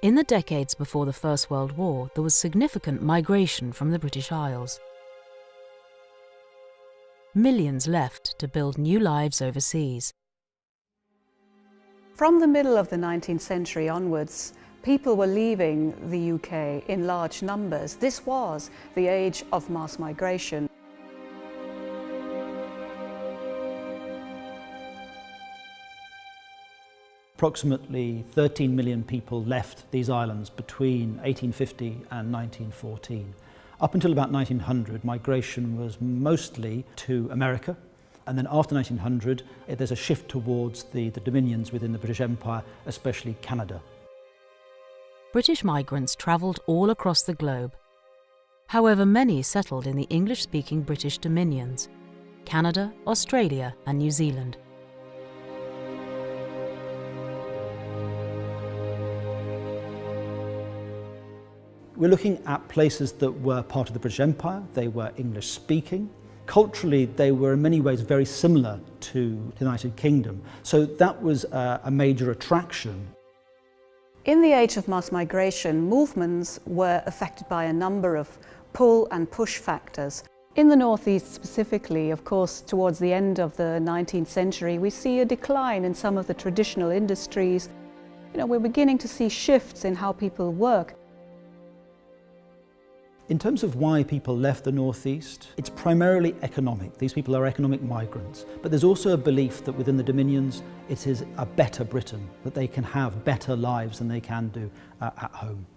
In the decades before the First World War, there was significant migration from the British Isles. Millions left to build new lives overseas. From the middle of the 19th century onwards, people were leaving the UK in large numbers. This was the age of mass migration. Approximately 13 million people left these islands between 1850 and 1914. Up until about 1900, migration was mostly to America. And then after 1900, there's a shift towards the dominions within the British Empire, especially Canada. British migrants travelled all across the globe. However, many settled in the English-speaking British dominions, Canada, Australia and New Zealand. We're looking at places that were part of the British Empire. They were English-speaking. Culturally, they were in many ways very similar to the United Kingdom. So that was a major attraction. In the age of mass migration, movements were affected by a number of pull and push factors. In the northeast specifically, of course, towards the end of the 19th century, we see a decline in some of the traditional industries. We're beginning to see shifts in how people work. In terms of why people left the northeast, it's primarily economic. These people are economic migrants. But there's also a belief that within the dominions, it is a better Britain, that they can have better lives than they can do at home.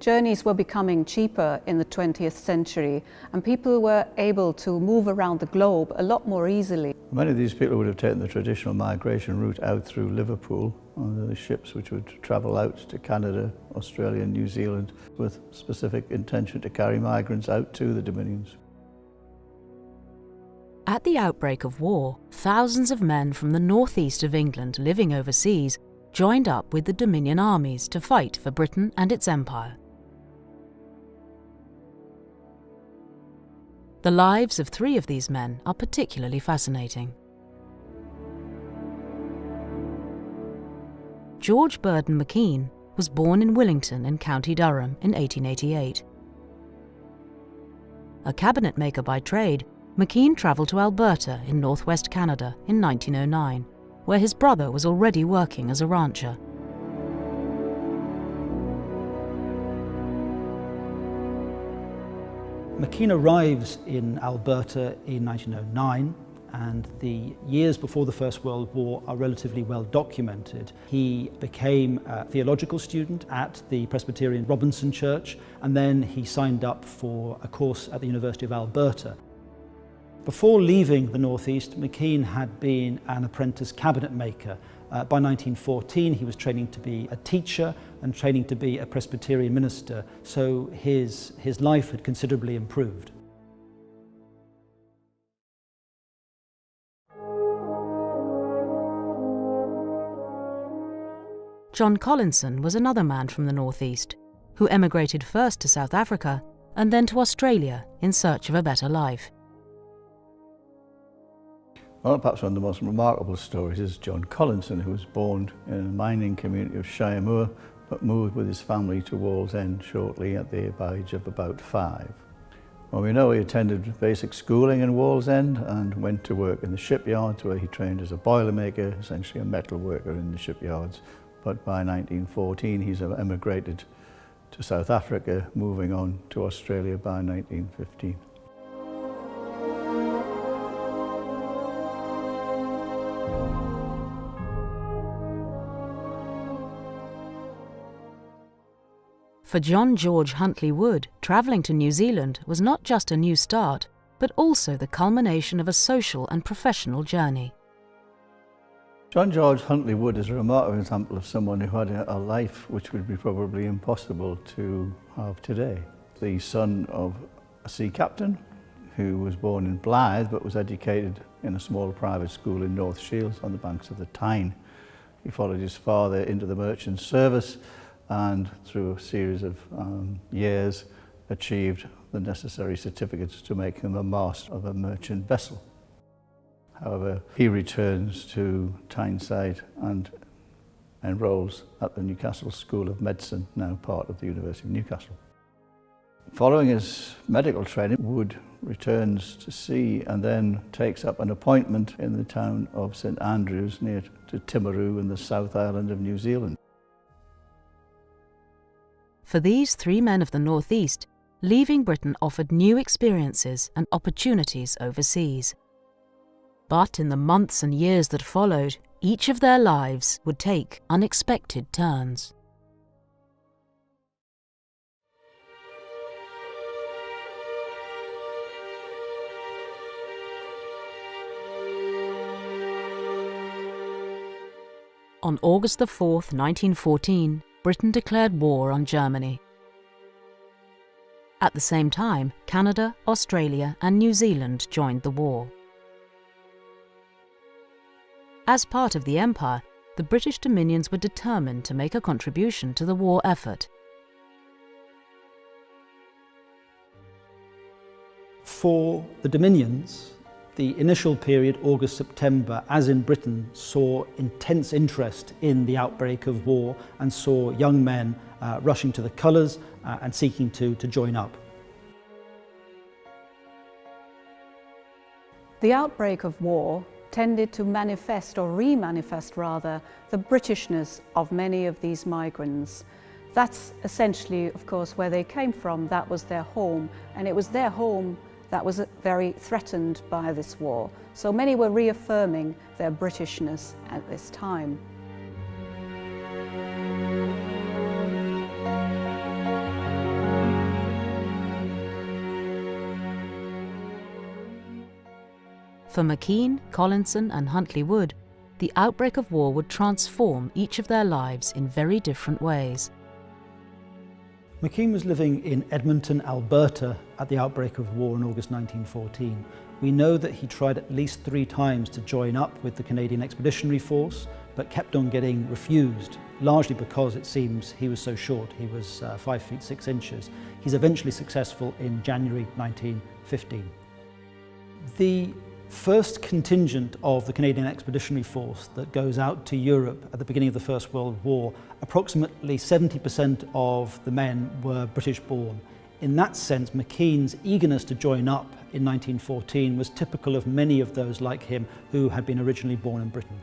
Journeys were becoming cheaper in the 20th century, and people were able to move around the globe a lot more easily. Many of these people would have taken the traditional migration route out through Liverpool on the ships which would travel out to Canada, Australia and New Zealand with specific intention to carry migrants out to the Dominions. At the outbreak of war, thousands of men from the northeast of England living overseas joined up with the Dominion armies to fight for Britain and its empire. The lives of 3 of these men are particularly fascinating. John Burdon McKean was born in Willington in County Durham in 1888. A cabinet maker by trade, McKean travelled to Alberta in northwest Canada in 1909, where his brother was already working as a rancher. McKean arrives in Alberta in 1909, and the years before the First World War are relatively well documented. He became a theological student at the Presbyterian Robinson Church, and then he signed up for a course at the University of Alberta. Before leaving the Northeast, McKean had been an apprentice cabinet maker. By 1914, he was training to be a teacher and training to be a Presbyterian minister, so his life had considerably improved. John Collinson was another man from the northeast, who emigrated first to South Africa and then to Australia in search of a better life. Well, perhaps one of the most remarkable stories is John Collinson, who was born in a mining community of Shire Moor, but moved with his family to Wallsend shortly at the age of about 5. Well, we know he attended basic schooling in Wallsend and went to work in the shipyards, where he trained as a boilermaker, essentially a metal worker in the shipyards. But by 1914, he's emigrated to South Africa, moving on to Australia by 1915. For John George Huntley Wood, travelling to New Zealand was not just a new start, but also the culmination of a social and professional journey. John George Huntley Wood is a remarkable example of someone who had a life which would be probably impossible to have today. The son of a sea captain who was born in Blyth but was educated in a small private school in North Shields on the banks of the Tyne. He followed his father into the merchant service and through a series of years achieved the necessary certificates to make him a master of a merchant vessel. However, he returns to Tyneside and enrolls at the Newcastle School of Medicine, now part of the University of Newcastle. Following his medical training, Wood returns to sea and then takes up an appointment in the town of St Andrews near to Timaru in the South Island of New Zealand. For these three men of the North East, leaving Britain offered new experiences and opportunities overseas. But in the months and years that followed, each of their lives would take unexpected turns. On August 4, 1914, Britain declared war on Germany. At the same time, Canada, Australia and New Zealand joined the war. As part of the Empire, the British Dominions were determined to make a contribution to the war effort. For the Dominions, the initial period, August-September, as in Britain, saw intense interest in the outbreak of war and saw young men rushing to the colours and seeking to join up. The outbreak of war tended to manifest, or re-manifest rather, the Britishness of many of these migrants. That's essentially, of course, where they came from. That was their home, and it was their home that was very threatened by this war. So many were reaffirming their Britishness at this time. For McKean, Collinson and Huntley Wood, the outbreak of war would transform each of their lives in very different ways. McKean was living in Edmonton, Alberta at the outbreak of war in August 1914. We know that he tried at least 3 times to join up with the Canadian Expeditionary Force, but kept on getting refused, largely because it seems he was so short. He was 5 feet 6 inches. He's eventually successful in January 1915. The first contingent of the Canadian Expeditionary Force that goes out to Europe at the beginning of the First World War, approximately 70% of the men were British born. In that sense, McKean's eagerness to join up in 1914 was typical of many of those like him who had been originally born in Britain.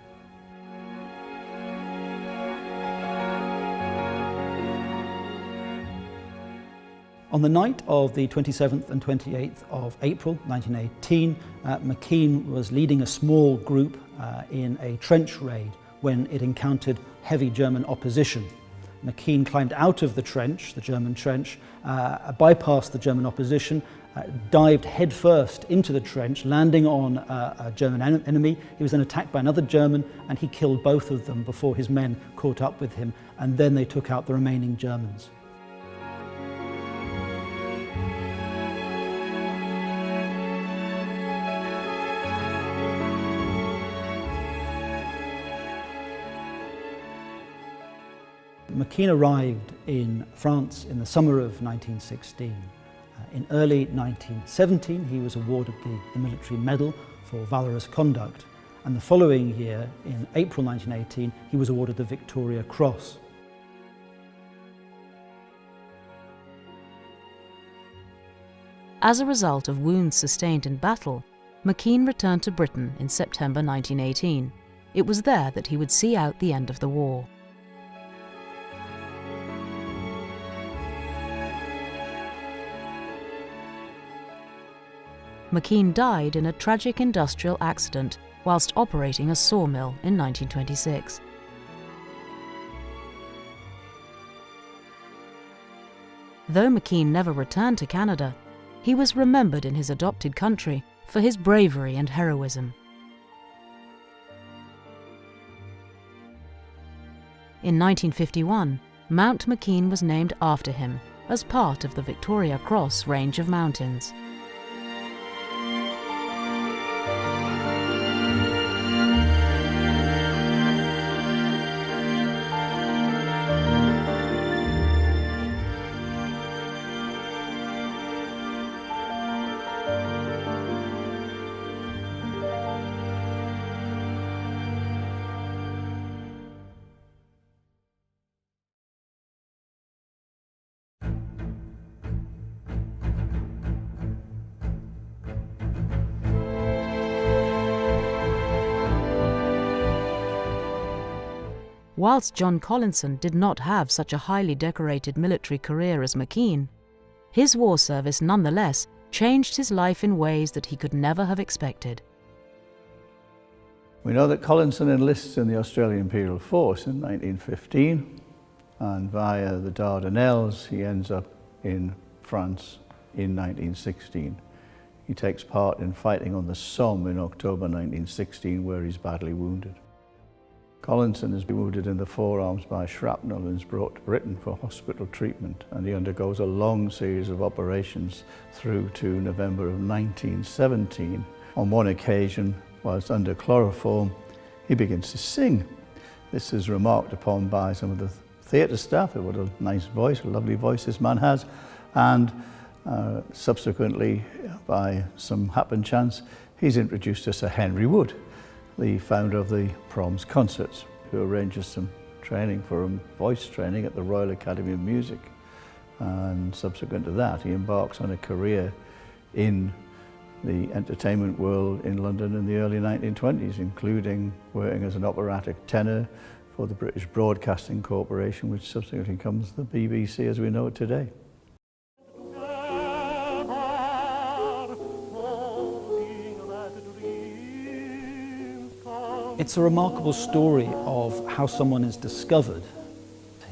On the night of the 27th and 28th of April 1918, McKean was leading a small group in a trench raid when it encountered heavy German opposition. McKean climbed out of the trench, the German trench, bypassed the German opposition, dived headfirst into the trench, landing on a German enemy. He was then attacked by another German and he killed both of them before his men caught up with him, and then they took out the remaining Germans. McKean arrived in France in the summer of 1916. In early 1917, he was awarded the military medal for valorous conduct, and the following year, in April 1918, he was awarded the Victoria Cross. As a result of wounds sustained in battle, McKean returned to Britain in September 1918. It was there that he would see out the end of the war. McKean died in a tragic industrial accident whilst operating a sawmill in 1926. Though McKean never returned to Canada, he was remembered in his adopted country for his bravery and heroism. In 1951, Mount McKean was named after him as part of the Victoria Cross range of mountains. Whilst John Collinson did not have such a highly decorated military career as McKean, his war service nonetheless changed his life in ways that he could never have expected. We know that Collinson enlists in the Australian Imperial Force in 1915, and via the Dardanelles he ends up in France in 1916. He takes part in fighting on the Somme in October 1916, where he's badly wounded. Collinson is wounded in the forearms by shrapnel and is brought to Britain for hospital treatment, and he undergoes a long series of operations through to November of 1917. On one occasion, whilst under chloroform, he begins to sing. This is remarked upon by some of the theatre staff. What a nice voice, a lovely voice this man has, and subsequently, by some happen chance, he's introduced to Sir Henry Wood, the founder of the Proms Concerts, who arranges some training for him, voice training at the Royal Academy of Music. And subsequent to that, he embarks on a career in the entertainment world in London in the early 1920s, including working as an operatic tenor for the British Broadcasting Corporation, which subsequently becomes the BBC as we know it today. It's a remarkable story of how someone is discovered.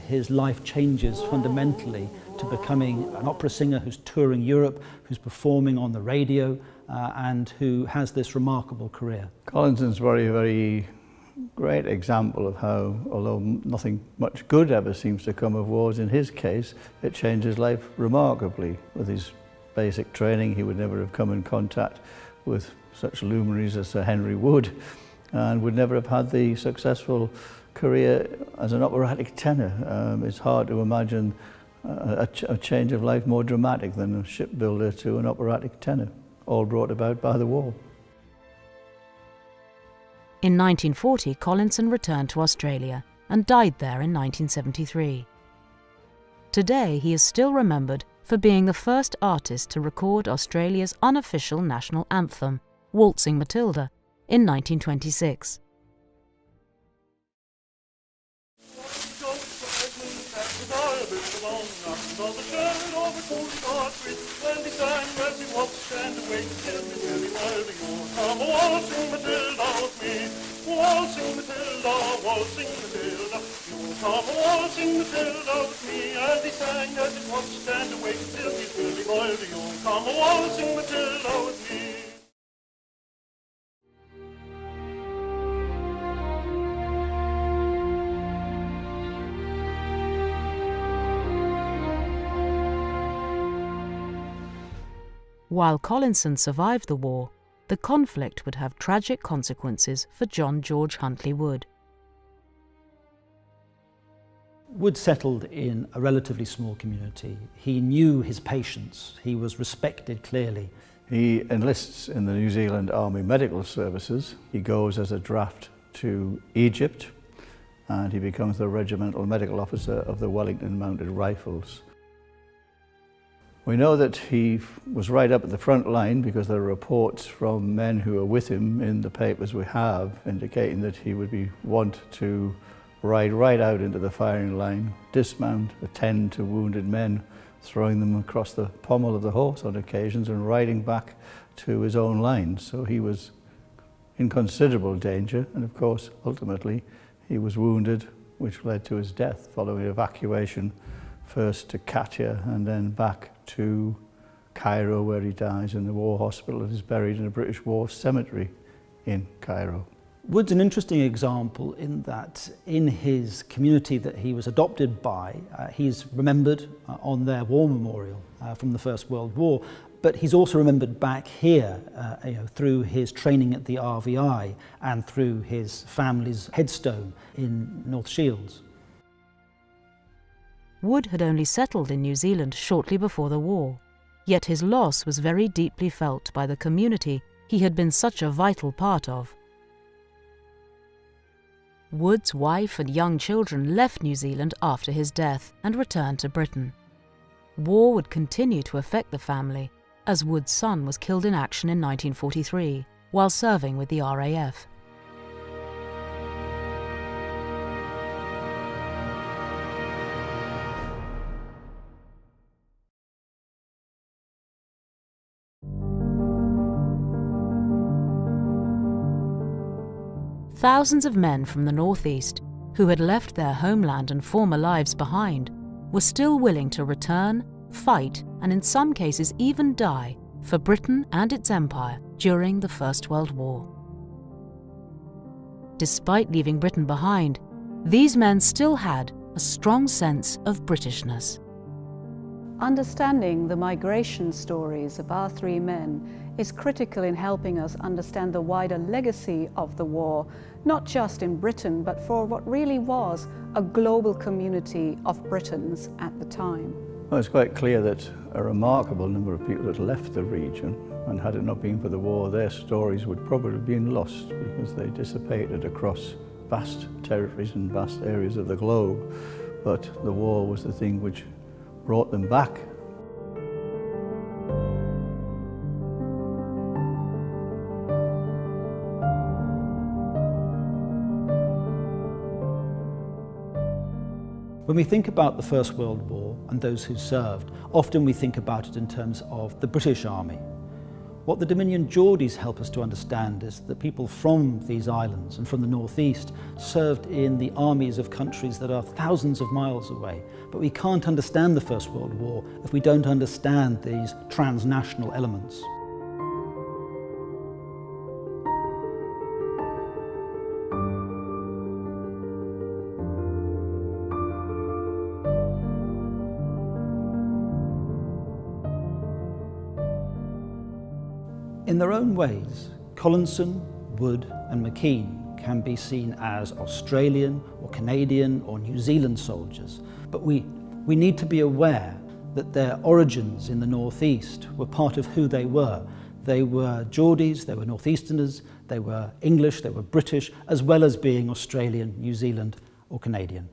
His life changes fundamentally to becoming an opera singer who's touring Europe, who's performing on the radio, and who has this remarkable career. Collinson's very great example of how, although nothing much good ever seems to come of wars, in his case, it changed his life remarkably. With his basic training, he would never have come in contact with such luminaries as Sir Henry Wood, and would never have had the successful career as an operatic tenor. It's hard to imagine a change of life more dramatic than a shipbuilder to an operatic tenor, all brought about by the war. In 1940, Collinson returned to Australia and died there in 1973. Today, he is still remembered for being the first artist to record Australia's unofficial national anthem, Waltzing Matilda, in 1926. Waltzing Matilda, waltzing Matilda, you come waltzing Matilda with me. As he sang, as it was, stand awake till he's really boiled. You come waltzing Matilda with me. While Collinson survived the war, the conflict would have tragic consequences for John George Huntley Wood. Wood settled in a relatively small community. He knew his patients. He was respected clearly. He enlists in the New Zealand Army Medical Services. He goes as a draft to Egypt, and he becomes the regimental medical officer of the Wellington Mounted Rifles. We know that he was right up at the front line because there are reports from men who were with him in the papers we have indicating that he would be wont to ride right out into the firing line, dismount, attend to wounded men, throwing them across the pommel of the horse on occasions and riding back to his own lines. So he was in considerable danger, and of course ultimately he was wounded, which led to his death following evacuation first to Katia and then back to Cairo, where he dies in the war hospital and is buried in a British war cemetery in Cairo. Wood's an interesting example in that in his community that he was adopted by, he's remembered on their war memorial from the First World War, but he's also remembered back here through his training at the RVI and through his family's headstone in North Shields. Wood had only settled in New Zealand shortly before the war, yet his loss was very deeply felt by the community he had been such a vital part of. Wood's wife and young children left New Zealand after his death and returned to Britain. War would continue to affect the family, as Wood's son was killed in action in 1943 while serving with the RAF. Thousands of men from the northeast, who had left their homeland and former lives behind, were still willing to return, fight, and in some cases even die for Britain and its empire during the First World War. Despite leaving Britain behind, these men still had a strong sense of Britishness. Understanding the migration stories of our three men is critical in helping us understand the wider legacy of the war, not just in Britain, but for what really was a global community of Britons at the time. Well, it's quite clear that a remarkable number of people had left the region, and had it not been for the war, their stories would probably have been lost because they dissipated across vast territories and vast areas of the globe. But the war was the thing which brought them back. When we think about the First World War and those who served, often we think about it in terms of the British Army. What the Dominion Geordies help us to understand is that people from these islands and from the northeast served in the armies of countries that are thousands of miles away. But we can't understand the First World War if we don't understand these transnational elements. In their own ways, Collinson, Wood and McKean can be seen as Australian or Canadian or New Zealand soldiers, but we need to be aware that their origins in the northeast were part of who they were. They were Geordies, they were northeasterners, they were English, they were British, as well as being Australian, New Zealand or Canadian.